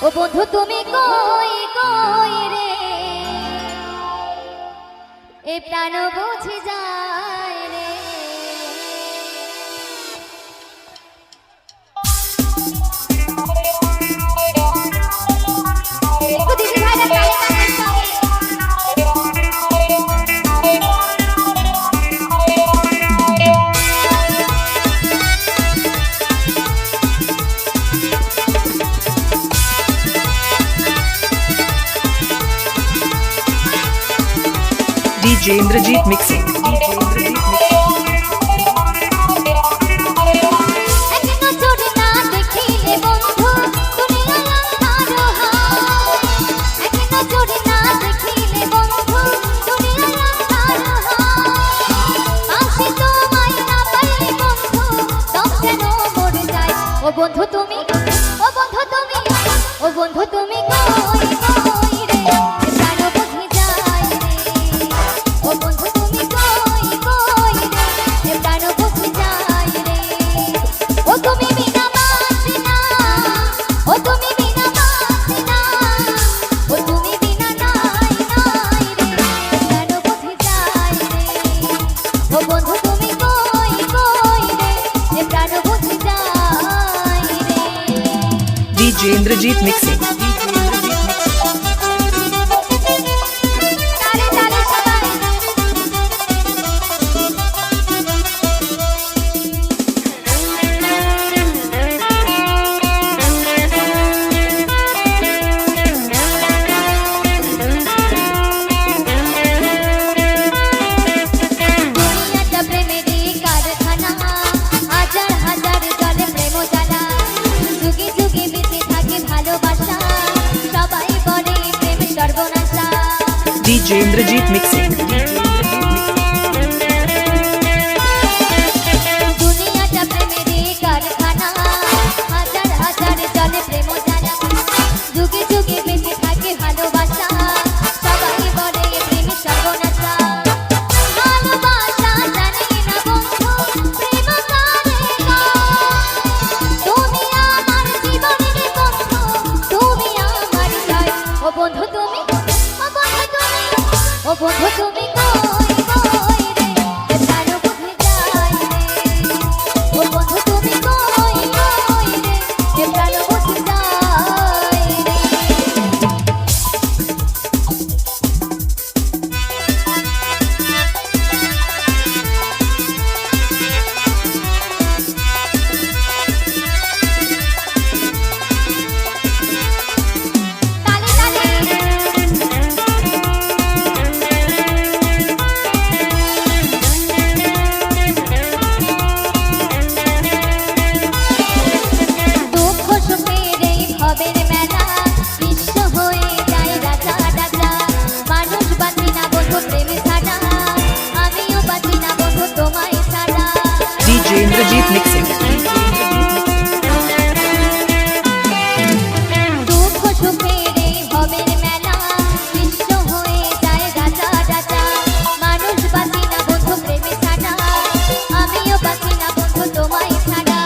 ও বন্ধু তুমি কই কই রে, এ প্রাণ বুঝে যায় রে। দিদি ভাইরা তালে তালে সঙ্গে DJ Indrajit mixing. ও বন্ধু তুমি, ও বন্ধু তুমি, ও বন্ধু তুমি কই কই রে, প্রাণ বুঝে যায় রে। ও বন্ধু তুমি কই কই রে, প্রাণ বুঝে যায় রে। ও তুমি বিনা বাঁচি না, ও তুমি বিনা বাঁচি না, ও তুমি বিনা নাই নাই রে, প্রাণ বুঝে যায় রে। ও বন্ধু তুমি কই কই রে, প্রাণ বুঝে যায় রে। DJ Indrajit mixing. তালে তালে সবাই দুনিয়াটা প্রেমেরই কারখানা, হাজার হাজার জলে প্রেম জ্বালা, যুগে যুগে বেঁচে থাকে ভালোবাসা, সবাই বলে প্রেম সর্বনাশা। DJ Indrajit mixing. দুনিয়াটা প্রেমেরই কারখানা, হাজার হাজার জলে প্রেম জ্বালা, যুগে যুগে বেঁচে থাকে ভালোবাসা, সবাই বলে প্রেম সর্বনাশা। ভালোবাসা জানি না বন্ধু, প্রেম কারে কয়, তুমি আমার জীবনের বন্ধু, তুমি আমার জয়। ও বন্ধু তুমি, ও বন্ধু তুমি, ও বন্ধু তুমি কই কই রে, প্রাণ বুঝে যায় রে। ও বন্ধু তুমি কই কই রে, প্রাণ বুঝে যায় রে। তালে তালে দুঃখ সুখের এই ভবের মেলা, বিশ্ব হয়ে যায় রাজা রাজা, মানুষ বাঁচি না বন্ধু প্রেমে ছাড়া, আমিও বাঁচি না বন্ধু তোমায় ছাড়া। DJ Indrajit mixing. দুঃখ সুখের এই ভবের মেলা, বিশ্ব হয়ে যায় রাজা রাজা, মানুষ বাঁচি না বন্ধু প্রেমে ছাড়া, আমিও বাঁচি না বন্ধু তোমায় ছাড়া।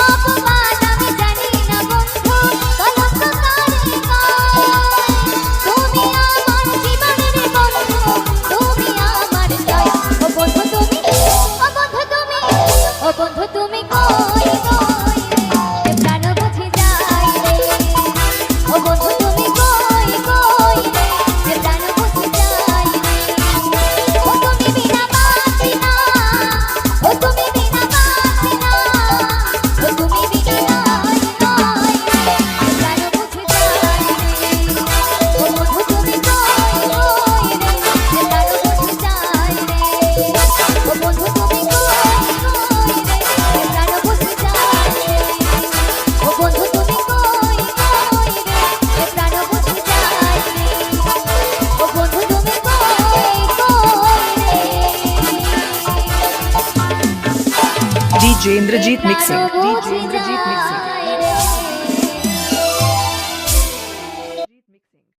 অপমান আমি জানি না বন্ধু, কলঙ্ক কারে কয়, তুমি আমার জীবনের বন্ধু, তুমি আমার জয়। ও বন্ধু তুমি, ও বন্ধু তুমি, ও বন্ধু তুমি কই কই রে, প্রাণ বুঝে যায় রে। ও বন্ধু তুমি কই কই রে, প্রাণ বুঝে যায় রে। ও তুমি বিনা বাঁচি না, ও তুমি বিনা বাঁচি না, ও তুমি বিনা নাই নাই রে, প্রাণ বুঝে যায় রে। ও বন্ধু তুমি কই কই রে, প্রাণ বুঝে যায় রে। ও বন্ধু তুমি কই কই রে, প্রাণ বুঝে যায় রে। ও বন্ধু তুমি কই কই রে, প্রাণ বুঝে যায় রে। ও বন্ধু তুমি কই কই রে, DJ Indrajit mixing. প্রাণ বুঝে যায়।